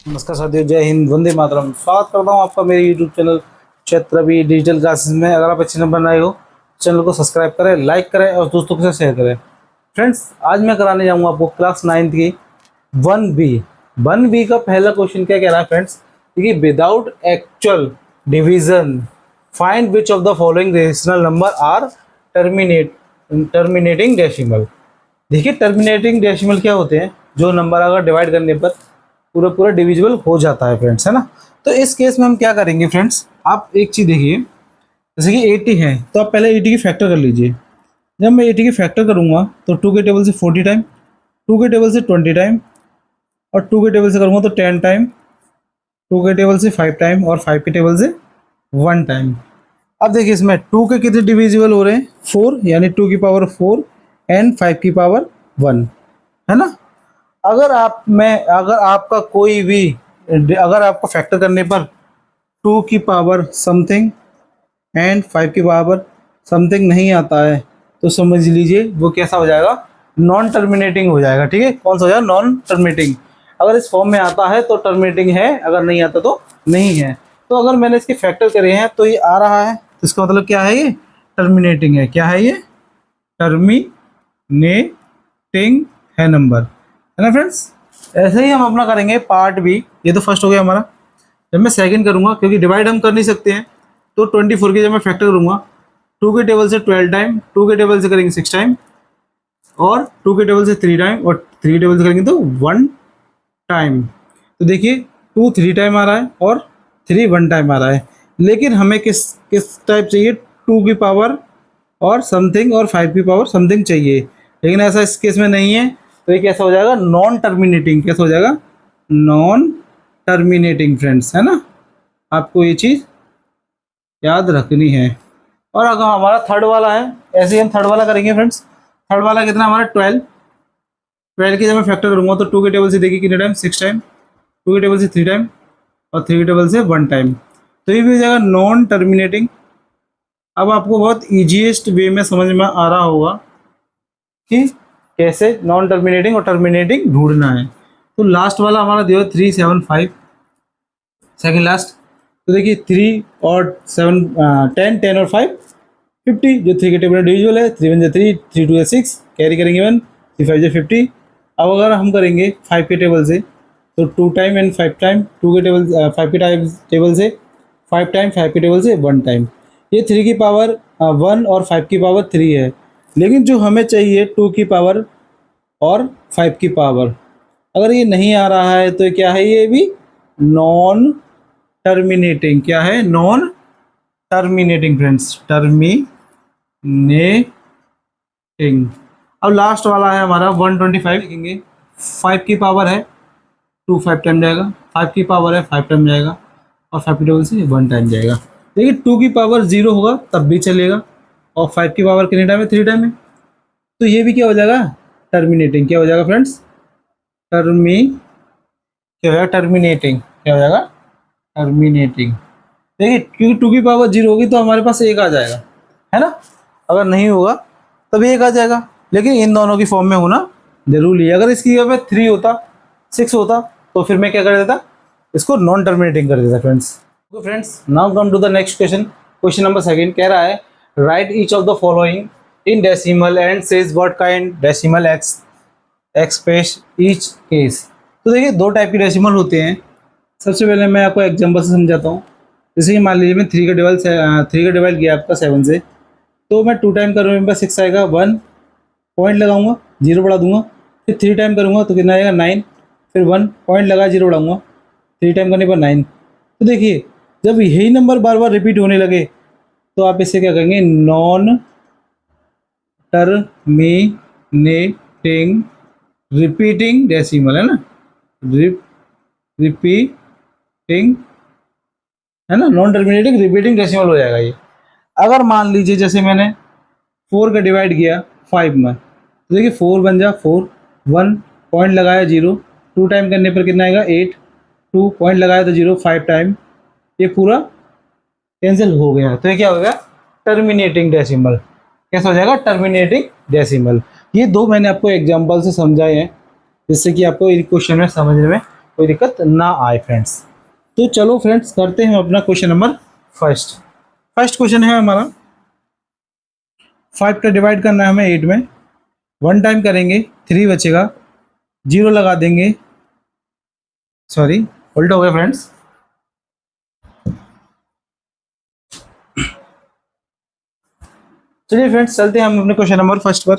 नमस्कार साथियों, जय हिंद, वंदे मातरम। स्वागत करता हूँ आपका मेरे यूट्यूब चैनल क्षेत्रवी डिजिटल क्लासेस में। अगर आप अच्छे नंबर बनाए हो चैनल को सब्सक्राइब करें, लाइक करें और दोस्तों के साथ शेयर करें। फ्रेंड्स, आज मैं कराने जाऊँगा आपको क्लास 9th की 1B। 1B का पहला क्वेश्चन क्या कह रहा है फ्रेंड्स, कि without actual division find which of the following rational number are terminating decimal. देखिए, टर्मिनेटिंग डेसिमल क्या होते हैं? जो नंबर अगर डिवाइड करने पर पूरा पूरा डिविजिबल हो जाता है फ्रेंड्स, है ना। तो इस केस में हम क्या करेंगे फ्रेंड्स, आप एक चीज़ देखिए, जैसे कि 80 है तो आप पहले 80 की फैक्टर कर लीजिए। जब मैं 80 की फैक्टर करूँगा तो 2 के टेबल से 40 टाइम, 2 के टेबल से 20 टाइम और 2 के टेबल से करूँगा तो 10 टाइम, 2 के टेबल से 5 टाइम और 5 के टेबल से 1 टाइम। अब देखिए, इसमें 2 के कितने डिविजिबल हो रहे हैं? 4, यानी 2 की पावर 4 एंड 5 की पावर 1, है ना। अगर आपका कोई भी, अगर आपको फैक्टर करने पर 2 की पावर समथिंग एंड 5 की पावर समथिंग नहीं आता है तो समझ लीजिए वो कैसा हो जाएगा, नॉन टर्मिनेटिंग हो जाएगा। ठीक है, कौन सा हो जाएगा? Non terminating. अगर इस फॉर्म में आता है तो टर्मिनेटिंग है, अगर नहीं आता तो नहीं है। तो अगर मैंने इसके फैक्टर करे हैं तो ये आ रहा है, तो इसका मतलब क्या है? ये टर्मिनेटिंग है। क्या है ये? टर्मिनेटिंग है नंबर, है ना फ्रेंड्स। ऐसे ही हम अपना करेंगे पार्ट बी। ये तो फर्स्ट हो गया हमारा। जब मैं सेकंड करूंगा, क्योंकि डिवाइड हम कर नहीं सकते हैं, तो 24 की जब मैं फैक्टर करूंगा 2 के टेबल से 12 टाइम, 2 के टेबल से करेंगे 6 टाइम और 2 के टेबल से 3 टाइम और 3 टेबल से करेंगे तो 1 टाइम। तो देखिए, 2 3 टाइम आ रहा है और 3 1 टाइम आ रहा है। लेकिन हमें किस किस टाइप चाहिए? 2 की पावर और समथिंग और 5 की पावर समथिंग चाहिए। लेकिन ऐसा इस केस में नहीं है, तो ये कैसा हो जाएगा? Non terminating. कैसा हो जाएगा? नॉन टर्मिनेटिंग फ्रेंड्स, है ना। आपको ये चीज़ याद रखनी है। और अगर हमारा थर्ड वाला है, ऐसे ही हम थर्ड वाला करेंगे फ्रेंड्स। थर्ड वाला कितना हमारा? 12। 12 की जब मैं फैक्टर करूँगा तो 2 के टेबल से देखिए कितने टाइम? 6 टाइम, 2 के टेबल से 3 टाइम और 3 के टेबल से 1 टाइम। तो ये भी हो जाएगा नॉन टर्मिनेटिंग। अब आपको बहुत ईजीएस्ट वे में समझ में आ रहा होगा कि कैसे नॉन टर्मिनेटिंग और टर्मिनेटिंग ढूंढना है। तो लास्ट वाला हमारा दिया 3 7 5, सेकेंड लास्ट। तो देखिए 3 और 7 10 10 और 5 50, जो 3 के टेबल डिविजिबल है। 3 1 जा 3, 3 2 जा 6, कैरी करेंगे 1, 3 5 जा 50। अब अगर हम करेंगे 5 के टेबल से तो 2 टाइम एंड 5 टाइम, 2 के टेबल 5 के टेबल से 5 टाइम, 5 के टेबल से 1 टाइम। ये 3 की पावर 1 और 5 की पावर 3 है। लेकिन जो हमें चाहिए 2 की पावर और 5 की पावर, अगर ये नहीं आ रहा है तो क्या है? ये भी नॉन टर्मिनेटिंग। क्या है? Non terminating friends, terminating. अब लास्ट वाला है हमारा 125। देखेंगे 5 की पावर है 2 5 टाइम जाएगा, 5 की पावर है 5 टाइम जाएगा और 5 की टेबल से 1 टाइम जाएगा। देखिए 2 की पावर 0 होगा तब भी चलेगा और 5 की पावर कितने टाइम है? 3 टाइम है। तो ये भी क्या हो जाएगा? टर्मिनेटिंग। क्या हो जाएगा फ्रेंड्स? क्या हो जाएगा? टर्मिनेटिंग। क्या हो जाएगा? टर्मिनेटिंग। देखिए, क्योंकि 2 की पावर 0 होगी तो हमारे पास 1 आ जाएगा, है ना। अगर नहीं होगा तब 1 आ जाएगा, लेकिन इन दोनों की फॉर्म में होना जरूरी है। अगर इसकी जगह पे 3 होता, 6 होता तो फिर मैं क्या कर देता? इसको नॉन टर्मिनेटिंग कर देता फ्रेंड्स। तो friends, now come to the next question. Question number second कह रहा है, write each of the following in decimal and says what kind decimal express each case. तो देखिए, दो टाइप की डेसिमल होते हैं। सबसे पहले मैं आपको एग्जांपल से समझाता हूँ। जैसे कि मान लीजिए मैं 3 का डिवाइड किया आपका 7 से, तो मैं 2 टाइम करूँगा मेरे पास 6 आएगा, 1 पॉइंट लगाऊंगा, 0 बढ़ा दूंगा। फिर 3 टाइम करूँगा तो कितना आएगा? 9। फिर 1 पॉइंट लगा, 0 बढ़ाऊंगा, 3 टाइम करने पर 9। तो देखिए, जब यही नंबर बार बार रिपीट होने लगे तो आप इसे क्या कहेंगे? नॉन टर्मिनेटिंग रिपीटिंग डेसिमल, है ना। रिपीटिंग, है ना, नॉन टर्मिनेटिंग रिपीटिंग डेसिमल हो जाएगा ये। अगर मान लीजिए जैसे मैंने 4 का डिवाइड किया 5 में, तो देखिए 4 बन जा 4, 1 पॉइंट लगाया 0, 2 टाइम करने पर कितना आएगा? 8, 2 पॉइंट लगाया तो 0, 5 टाइम, ये पूरा कैंसिल हो गया। तो ये क्या हो गया? Terminating decimal. कैसा हो जाएगा? Terminating decimal. ये दो मैंने आपको एग्जांपल से समझाए हैं, जिससे कि आपको इन क्वेश्चन में समझने में कोई दिक्कत ना आए फ्रेंड्स। तो चलो फ्रेंड्स करते हैं अपना question number first. First question है हमारा 5 का डिवाइड करना है हमें 8 में। 1 टाइम करेंगे 3 बचेगा, 0 लगा देंगे, सॉरी उल्टा हो गया फ्रेंड्स। चलिए फ्रेंड्स चलते हैं हम अपने क्वेश्चन नंबर फर्स्ट पर,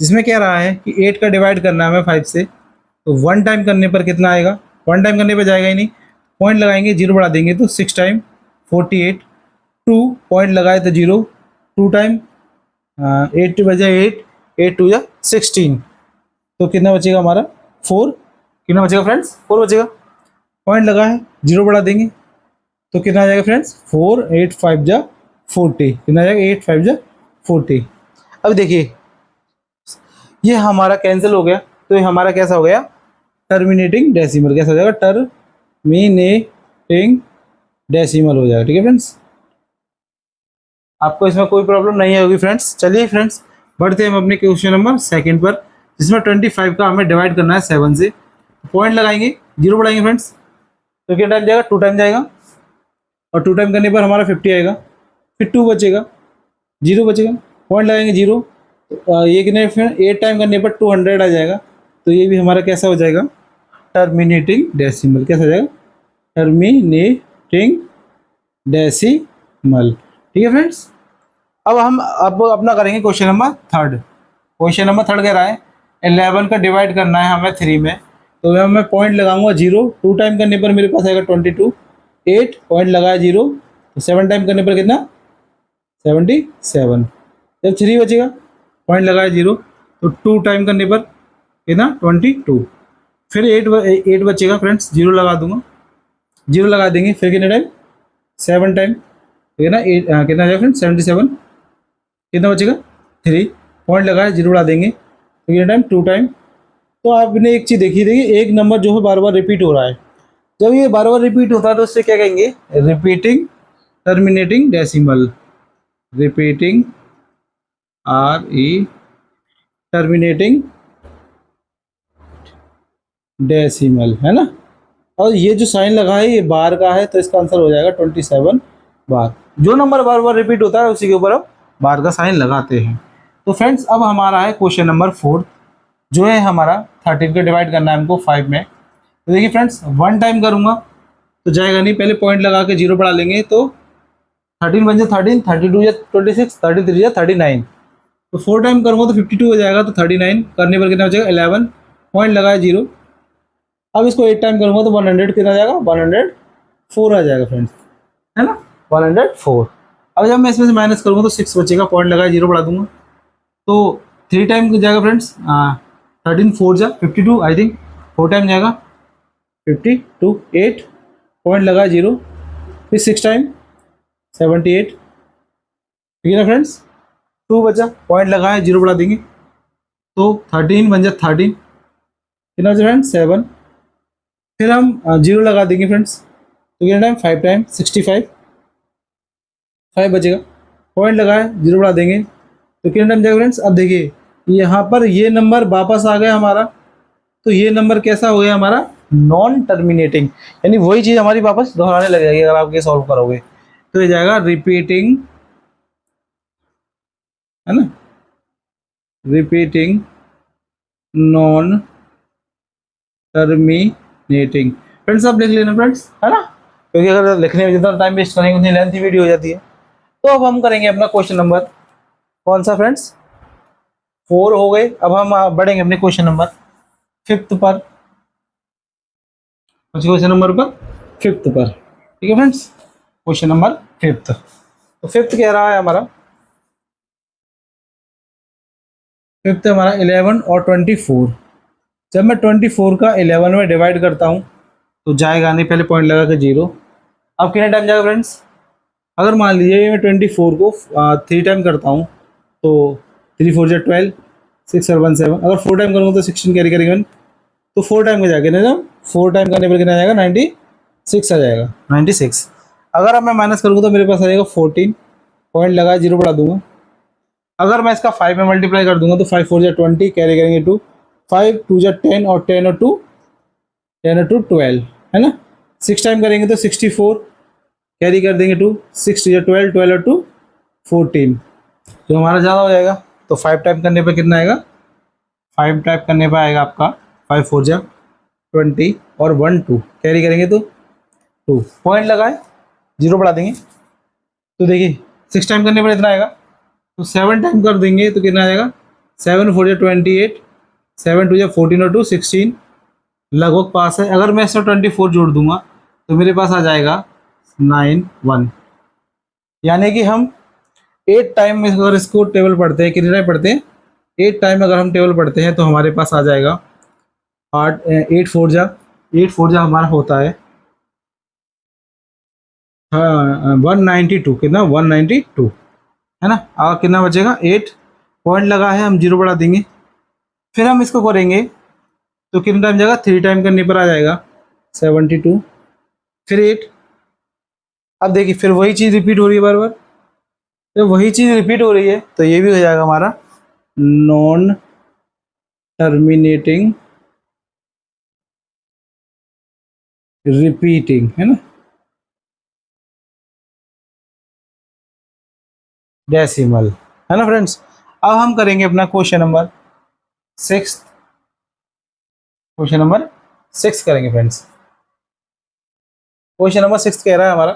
जिसमें क्या रहा है कि 8 का डिवाइड करना है हमें 5 से। तो 1 टाइम करने पर कितना आएगा, 1 टाइम करने पर जाएगा ही नहीं, पॉइंट लगाएंगे 0 बढ़ा देंगे तो 6 टाइम 48, 2 पॉइंट लगाए तो 0, 2 टाइम 8 बजे 8, 8 2 या 16, तो कितना बचेगा हमारा 4, कितना बचेगा फ्रेंड्स 4 बचेगा। पॉइंट लगा है 0 बढ़ा देंगे तो कितना आ जाएगा फ्रेंड्स 4, 8 5 जा 40, कितना आ जाएगा 8 5 जा 40। अब देखिए ये हमारा कैंसिल हो गया, तो ये हमारा कैसा हो गया टर्मिनेटिंग डेसिमल, कैसा हो जाएगा टर्मिनेटिंग डेसिमल हो जाएगा। ठीक है फ्रेंड्स, आपको इसमें कोई प्रॉब्लम नहीं होगी फ्रेंड्स। चलिए फ्रेंड्स बढ़ते हैं हम अपने क्वेश्चन नंबर सेकंड पर, जिसमें 25 का हमें डिवाइड करना है 7 से। पॉइंट लगाएंगे 0 बढ़ाएंगे फ्रेंड्स तो कितना टाइम जाएगा 2 टाइम जाएगा, और 2 टाइम करने पर हमारा 50 आएगा, फिर 2 बचेगा, 0 बचेगा, पॉइंट लगाएंगे 0, ये कितने फिर 8 टाइम करने पर 200 आ जाएगा, तो ये भी हमारा कैसा हो जाएगा टर्मिनेटिंग डेसिमल, कैसा हो जाएगा टर्मिनेटिंग डेसिमल। ठीक है फ्रेंड्स, अब हम अपना करेंगे question number third. Question number third कह रहा है 11 का डिवाइड करना है हमें 3 में। तो मैं पॉइंट लगाऊंगा 0, 2 टाइम करने पर मेरे पास आएगा 22, 8 पॉइंट लगाया 0, तो 7 टाइम करने पर कितना 77, जब 3 बचेगा पॉइंट लगाया 0, तो 2 टाइम करने पर कितना 22, फिर 8 बचेगा फ्रेंड्स, 0 लगा दूंगा, 0 लगा देंगे, फिर कितने टाइम 7 टाइम, कितना 8 कितना आ जाएगा फ्रेंड्स 77, कितना बचेगा 3, पॉइंट लगाया 0 बढ़ा देंगे तो कितना टाइम 2 टाइम। तो आपने एक चीज़ देखी, देखिए एक नंबर जो है बार बार रिपीट हो रहा है, जब ये बार बार रिपीट होता है तो उससे क्या कहेंगे repeating terminating decimal, repeating terminating decimal, है ना। और ये जो साइन लगा है ये बार का है, तो इसका आंसर हो जाएगा 27 बार। जो नंबर बार बार रिपीट होता है उसी के ऊपर हम बार का साइन लगाते हैं। तो फ्रेंड्स अब हमारा है क्वेश्चन नंबर 4, जो है हमारा 13 को डिवाइड करना है हमको 5 में। तो देखिए फ्रेंड्स 1 टाइम करूँगा तो जाएगा नहीं, पहले पॉइंट लगा के 0 बढ़ा लेंगे, तो 13 बन जाए 13, 32 या 26, 33 या 39, तो 4 टाइम करूँगा तो 52 हो जाएगा, तो 39 करने पर कितना बचेगा 11, पॉइंट लगाया 0। अब इसको 8 टाइम करूँगा तो 100 कितना आ जाएगा 104 आ जाएगा फ्रेंड्स, है ना 104। अब जब मैं इसमें से माइनस करूँगा तो 6 बचेगा, पॉइंट लगाया 0 बढ़ा दूंगा, तो 3 टाइम जाएगा फ्रेंड्स 13 4 जा 52 आई थिंक, 4 टाइम जाएगा 52, 8 पॉइंट लगा 0, फिर 6 टाइम 78, ठीक है ना फ्रेंड्स, 2 बचा, पॉइंट लगाया 0 बढ़ा देंगे तो 13 बन जा 13, कितना बचा फ्रेंड्स 7, फिर हम 0 लगा देंगे फ्रेंड्स तो कितना टाइम 5 टाइम 65, 5 बचेगा, पॉइंट लगाया 0 बढ़ा देंगे तो कितना टाइम जाएगा फ्रेंड्स। अब देखिए यहाँ पर ये नंबर वापस आ गया हमारा, तो ये नंबर कैसा हो गया हमारा नॉन टर्मिनेटिंग, यानी वही चीज़ हमारी वापस दोहराने लग जाएगी अगर आप ये सॉल्व करोगे, तो ये जाएगा रिपीटिंग, है ना, रिपीटिंग नॉन टर्मिनेटिंग। फ्रेंड्स आप लिख लेना फ्रेंड्स, है ना, क्योंकि अगर लिखने में जितना टाइम वेस्ट करेंगे उतनी लेंथी वीडियो हो जाती है। तो अब हम करेंगे अपना क्वेश्चन नंबर कौन सा फ्रेंड्स 4 हो गए। अब हम बढ़ेंगे अपने क्वेश्चन नंबर 5th पर, क्वेश्चन नंबर पर 5th पर, ठीक है फ्रेंड्स, क्वेश्चन नंबर 5th। तो 5th कह रहा है हमारा 5th हमारा 11 और 24। जब मैं 24 का 11 में डिवाइड करता हूँ तो जाएगा नहीं, पहले पॉइंट लगा के 0। अब कितना टाइम जाएगा फ्रेंड्स, अगर मान लीजिए मैं 24 को 3 टाइम करता हूँ तो 3 4 जा 12, 6 और 1 7, अगर 4 टाइम करूँगा तो 16 कैरी करेंगे, तो 4 टाइम में जाके ना 4 टाइम करने पर कितना आ जाएगा 96 आ जाएगा 96। अगर अब मैं माइनस करूँगा तो मेरे पास आ जाएगा 14, पॉइंट लगा 0 बढ़ा दूंगा। अगर मैं इसका 5 में मल्टीप्लाई कर दूंगा तो 5 4 जा 20, कैरी करेंगे 2, 5 2 जा 10 और 10 और 2 10 और 2 12, है ना। 6 टाइम करेंगे तो 64, कैरी कर देंगे 2, 6 या 12, 12 और 2 14, तो हमारा ज़्यादा हो जाएगा। तो 5 टाइप करने पर कितना आएगा, 5 टाइप करने पर आएगा आपका 5 4 जा 20 और 1 2, कैरी करेंगे तो 2, पॉइंट लगाए, जीरो बढ़ा देंगे। तो देखिए 6 टाइम करने पर इतना आएगा, तो 7 टाइम कर देंगे तो कितना आएगा, 7 4 जा 28, 7 2 जा 14 और 2 16, लगभग पास है। अगर मैं इसमें 24 जोड़ दूंगा तो मेरे पास आ जाएगा 9 1, यानी कि हम 8 टाइम में अगर इसको टेबल पढ़ते हैं, कितने टाइम पढ़ते हैं, 8 टाइम अगर हम टेबल पढ़ते हैं तो हमारे पास आ जाएगा 8 4 जा हमारा होता है, हाँ 192, कितना 192, है ना। आगे कितना बचेगा 8, पॉइंट लगा है, हम जीरो बढ़ा देंगे। फिर हम इसको करेंगे तो कितना टाइम जाएगा, 3 टाइम करने पर आ जाएगा 72, फिर 8। अब देखिए फिर वही चीज़ रिपीट हो रही है बार बार, तो वही चीज़ रिपीट हो रही है तो ये भी हो जाएगा हमारा नॉन टर्मिनेटिंग रिपीटिंग, है ना, डेसिमल, है ना फ्रेंड्स। अब हम करेंगे अपना क्वेश्चन नंबर 6, क्वेश्चन नंबर 6 करेंगे फ्रेंड्स। क्वेश्चन नंबर 6 कह रहा है हमारा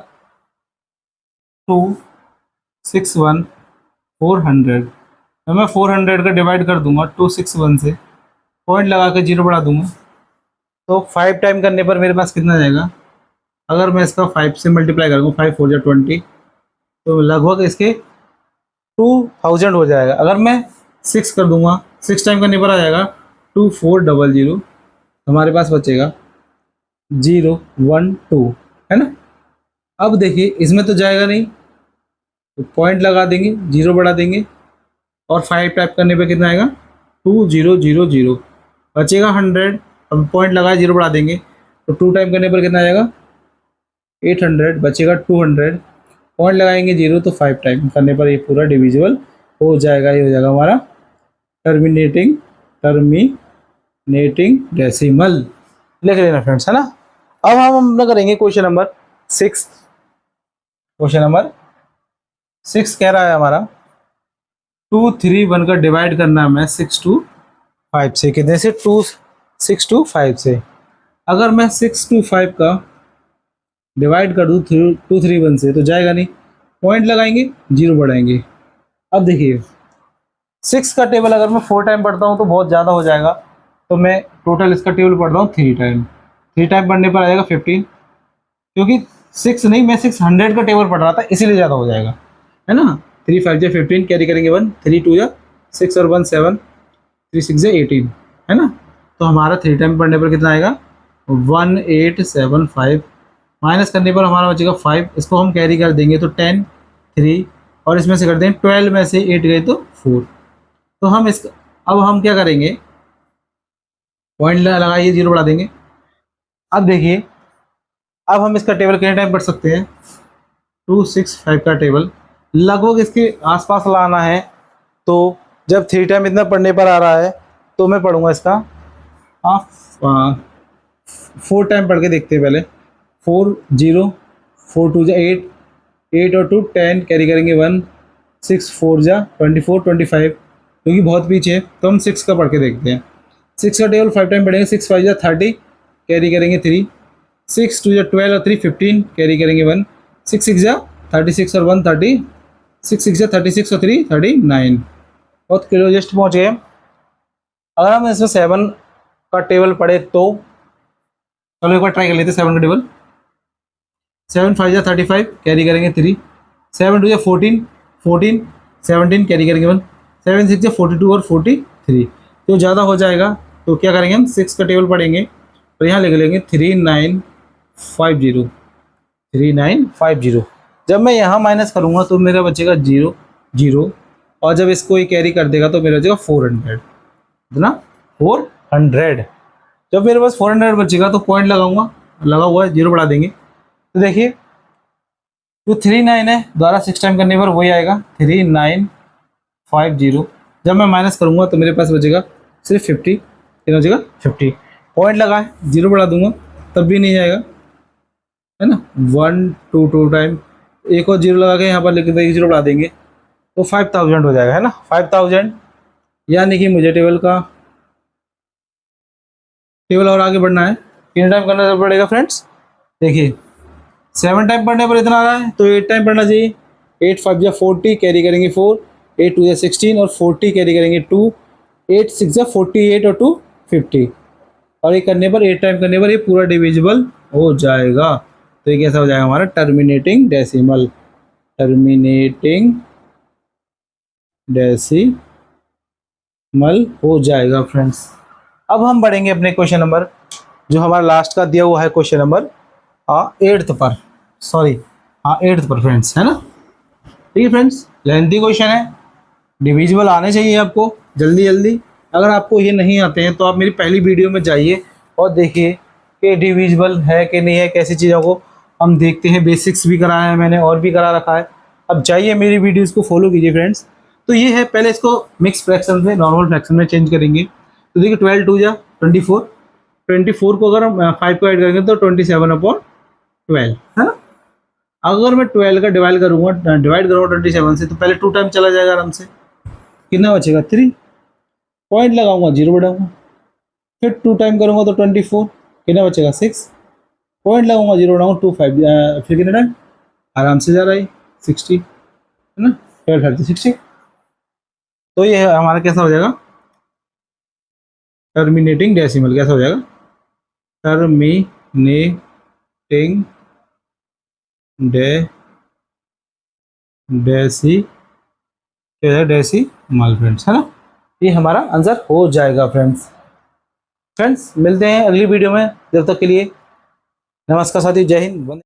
2 6 1 400, तो मैं 400 का डिवाइड कर दूंगा 261 से, पॉइंट लगा के जीरो बढ़ा दूंगा। तो 5 टाइम करने पर मेरे पास कितना जाएगा, अगर मैं इसका 5 से मल्टीप्लाई करूँगा, 5 4 जा 20, तो लगभग इसके 2000 हो जाएगा। अगर मैं 6 कर दूंगा, 6 टाइम करने पर आ जाएगा 2400, हमारे पास बचेगा 012, है ना। अब देखिए इसमें तो जाएगा नहीं, तो पॉइंट लगा देंगे, जीरो बढ़ा देंगे, और 5 टाइप करने पे कितना आएगा 2000, बचेगा 100। अब पॉइंट लगाए, जीरो बढ़ा देंगे, तो 2 टाइम करने पर कितना आ जाएगा 800, बचेगा 200, पॉइंट लगाएंगे जीरो, तो 5 टाइम करने पर ये पूरा डिविजिबल हो जाएगा। ये हो जाएगा हमारा टर्मिनेटिंग डेसिमल, लिख लेना फ्रेंड्स, है ना। अब हम अपना करेंगे क्वेश्चन नंबर 6। क्वेश्चन नंबर 6 कह रहा है हमारा 2 3 1 का डिवाइड करना है हमें 6 2 5 से, कितने से 6 2 5 से। अगर मैं 6 2 5 का डिवाइड कर दूँ 2 3 1 से तो जाएगा नहीं, पॉइंट लगाएंगे, जीरो बढ़ाएंगे। अब देखिए 6 का टेबल अगर मैं 4 टाइम पढ़ता हूँ तो बहुत ज़्यादा हो जाएगा, तो मैं टोटल इसका टेबल पढ़ रहा हूँ 3 टाइम। 3 टाइम पढ़ने पर आएगा 15, क्योंकि 6 नहीं, मैं 600 का टेबल पढ़ रहा था इसीलिए ज़्यादा हो जाएगा, है ना। 3 5 जा 15, कैरी करेंगे 1, 3 2 जा 6 और 1 7, 3 6 जा 18, है ना। तो हमारा 3 टाइम पढ़ने पर कितना आएगा 1875, माइनस करने पर हमारा बचेगा 5, इसको हम कैरी कर देंगे तो 10 3, और इसमें से कर देंगे 12 में से 8 गए तो 4। तो हम इस, अब हम क्या करेंगे, पॉइंट लगाइए, जीरो बढ़ा देंगे। अब देखिए अब हम इसका टेबल कितने टाइम पढ़ सकते हैं, 2 6 5 का टेबल लगभग इसके आसपास लाना है। तो जब 3 टाइम इतना पढ़ने पर आ रहा है तो मैं पढ़ूंगा इसका 4 टाइम पढ़ के देखते हैं पहले। 4 0 4 2 जा 8, 8 और 2 10, कैरी करेंगे 1, 6 4 जा 24 25, क्योंकि बहुत पीछे है तो हम 6 का पढ़ के देखते हैं। 6 का टेबल 5 टाइम पढ़ेंगे, 6 5 जा 30, कैरी करेंगे 3, 6 2 जा 12 और 3 15, कैरी करेंगे 1, 6 6 जा 36 और 1 30, 6 6 जा 36 और 3 39, बहुत क्लोजेस्ट पहुँच गए। अगर हम इसमें 7 का टेबल पढ़े तो चलो एक बार ट्राई कर लेते हैं 7 का टेबल। 7 5 जा 35, कैरी करेंगे 3, 7 2 जा 14 14, 17, कैरी करेंगे 1, 7 6 जा 42 और 43, तो ज़्यादा हो जाएगा। तो क्या करेंगे हम 6 का टेबल पढ़ेंगे, तो यहाँ लिख लेंगे 3950, 3950। जब मैं यहाँ माइनस करूँगा तो मेरा बचेगा 0 0, और जब इसको ये कैरी कर देगा तो मेरा बचेगा 400, इतना 400। जब मेरे पास 400 बचेगा तो पॉइंट लगाऊंगा, लगा हुआ है, जीरो बढ़ा देंगे। तो देखिए जो 39 है द्वारा 6 टाइम करने पर वही आएगा 3950। जब मैं माइनस करूंगा तो मेरे पास बचेगा सिर्फ 50, कितना बचेगा 50, पॉइंट लगाए, 0 बढ़ा दूंगा तब भी नहीं जाएगा, है ना। 1 2 2 टाइम एक और 0 लगा के यहाँ पर लिख देंगे, 0 बढ़ा देंगे तो 5000 हो जाएगा, है ना। 5000 यानी कि मुझे टेबल और आगे बढ़ना है। कितने टाइम करना पड़ेगा फ्रेंड्स, देखिए 7 टाइम पढ़ने पर इतना आ रहा है तो 8 टाइम पढ़ना चाहिए। 8 5 या 40 कैरी करेंगे 4, 8 2 या 16 और 40 कैरी करेंगे 2, 8 6 या 48 और 2 50, और ये करने पर 8 टाइम करने पर ये पूरा डिविजिबल हो जाएगा। तो ये कैसा हो जाएगा हमारा टर्मिनेटिंग डेसिमल, टर्मिनेटिंग डेसिमल हो जाएगा फ्रेंड्स। अब हम बढ़ेंगे अपने क्वेश्चन नंबर, जो हमारा लास्ट का दिया हुआ है क्वेश्चन नंबर 8th पर, सॉरी 8th पर फ्रेंड्स, है ना। ठीक है फ्रेंड्स, लेंथी क्वेश्चन है, डिविजिबल आने चाहिए आपको जल्दी जल्दी। अगर आपको ये नहीं आते हैं तो आप मेरी पहली वीडियो में जाइए और देखिए कि डिविजिबल है कि नहीं है, कैसी चीज़ों को हम देखते हैं। बेसिक्स भी कराया है मैंने और भी करा रखा है, अब जाइए मेरी वीडियोज़ को फॉलो कीजिए फ्रेंड्स। तो ये है, पहले इसको मिक्स फ्रैक्शन से नॉर्मल फ्रैक्शन में चेंज करेंगे। तो देखिए 12 2 जा 24, 24 को अगर हम 5 को ऐड करेंगे तो 27/12, है ना। अगर मैं 12 का डिवाइड करूँगा 27 से, तो पहले 2 टाइम चला जाएगा आराम से, कितना बचेगा 3, पॉइंट लगाऊंगा 0 बढ़ाऊंगा, फिर 2 टाइम करूँगा तो 24, कितना बचेगा 6, पॉइंट लगाऊंगा 0 बढ़ाऊंगा 2 5, फिर कितना टाइम आराम से जा रहा है 60, है ना। 12 5 60, तो ये हमारा कैसा हो जाएगा टर्मिनेटिंग डेसिमल, कैसा हो जाएगा टर्मिनेटिंग डेसिमल फ्रेंड्स, है ना। ये हमारा आंसर हो जाएगा फ्रेंड्स। फ्रेंड्स मिलते हैं अगली वीडियो में, जब तक के लिए नमस्कार साथी, जय हिंद।